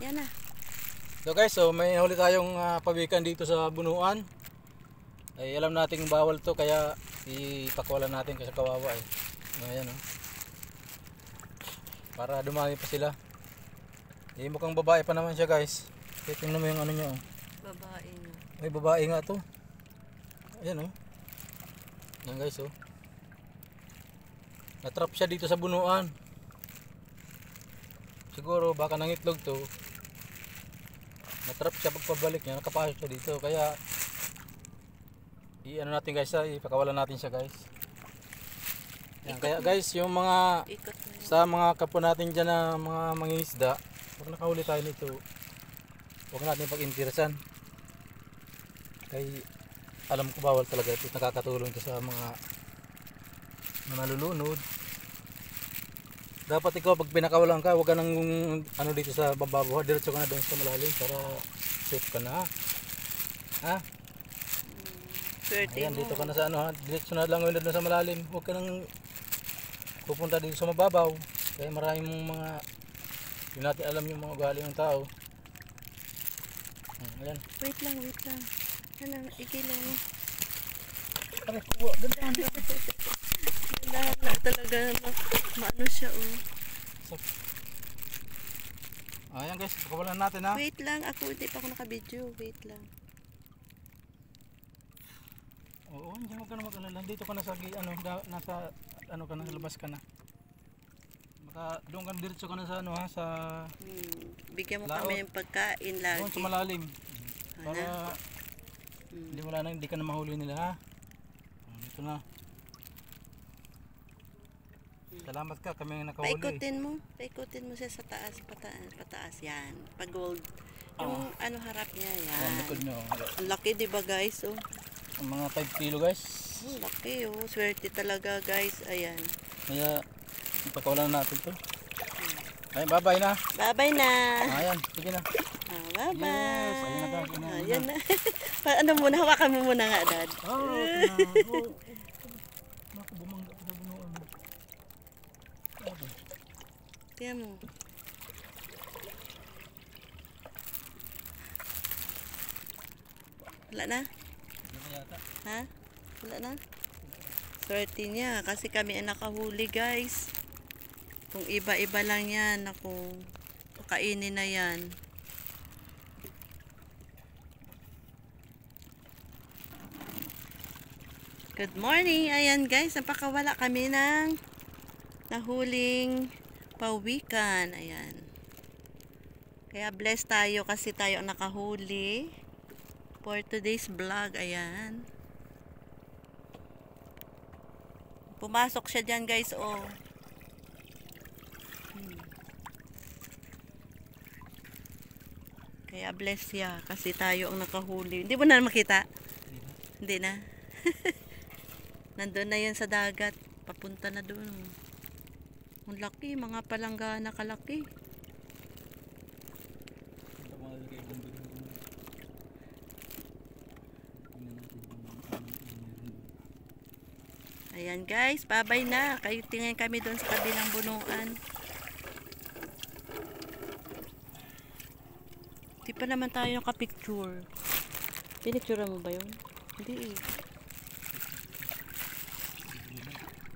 Yan na. So guys, so may huli tayong pawikan dito sa bunuan. Ay alam nating bawal to kaya ipakawalan natin kasi kawawa eh. Ayan oh. Para dumami pa sila. Eh mukhang babae pa naman siya guys. Tingnan mo yung ano niya oh. Babae nga. May babae nga to. Ayan oh. Yan guys oh. Natrap siya dito sa bunuan. Siguro baka nangitlog to. Natrap siya pagpabalik niya, nakapasok siya dito. Kaya i-ano natin guys, ipakawalan natin siya guys. Yan, kaya guys, yung mga sa mga kapwa natin dyan na mga mangingisda, pag nakahuli tayo nito, huwag natin pag-interesan. Kaya alam ko bawal talaga ito, nakakatulong ito sa mga nalulunod. Dapat ikaw pag pinakawalan ka, huwag ka nang ano dito sa babaw, diretso ka na doon sa malalim para safe ka na. Ha? Ayan, dito ka na sa ano ha, diretso na lang doon sa malalim. Huwag ka nang pupunta dito sa mababaw. Kaya maraming mga hindi natin alam yung mga ugali ng tao. Ayan. Wait lang. Ano, ikilan mo. Aray, kuha, gandaan lang. Gandaan lang talaga. Maano siya oh. So, ayan guys, pakawalan natin ha. Wait lang, hindi pa ako naka-video. Wait lang. Oo, hindi mo ka na mag-alala. Dito ka na sa nasa ano ka na, labas ka na. Baka doon ka diretso ka na sa ano ha, sa Bigyan mo kami ng pagkain lagi. doon sa malalim. Para hindi ka na mahuli nila ha. Dito na. Salamat ka, kami ang nakahuli. Paikutin mo siya sa taas, pataas yan. Pag gold. Yung ano harap niya yan. Ang likod nyo. Ang laki diba guys oh. Ang mga 5 kilo guys. Ang laki oh. Swerte talaga guys. Ayan. Kaya ipakawalan natin to. Ayan, bye-bye na. Bye-bye na. Ayan, sige na. Bye-bye. Yes, ayun na guys. Ayan na. Ano muna, hawakan mo muna nga dad. Naku, bumangga sa bunuan mo. Tingnan mo. Wala na? Ha? Wala na? Swerte niya kasi kami ang nakahuli guys. Kung iba-iba lang yan, ako pakainin na yan. Good morning! Ayan guys, napakawala kami ng nahuling pawikan. Ayan. Kaya blessed tayo kasi tayo ang nakahuli for today's vlog. Ayan. Pumasok siya dyan guys oh. Kaya blessed siya kasi tayo ang nakahuli. Hindi mo na makita? Hindi na. Nandun na yun sa dagat. Papunta na doon. Ang laki, mga palanggana kalaki. Ayan guys, bye-bye na. Kayo tingin kami doon sa kabilang bunuan. Di pa naman tayo nakapicture. Pinicture mo ba yun? Hindi eh.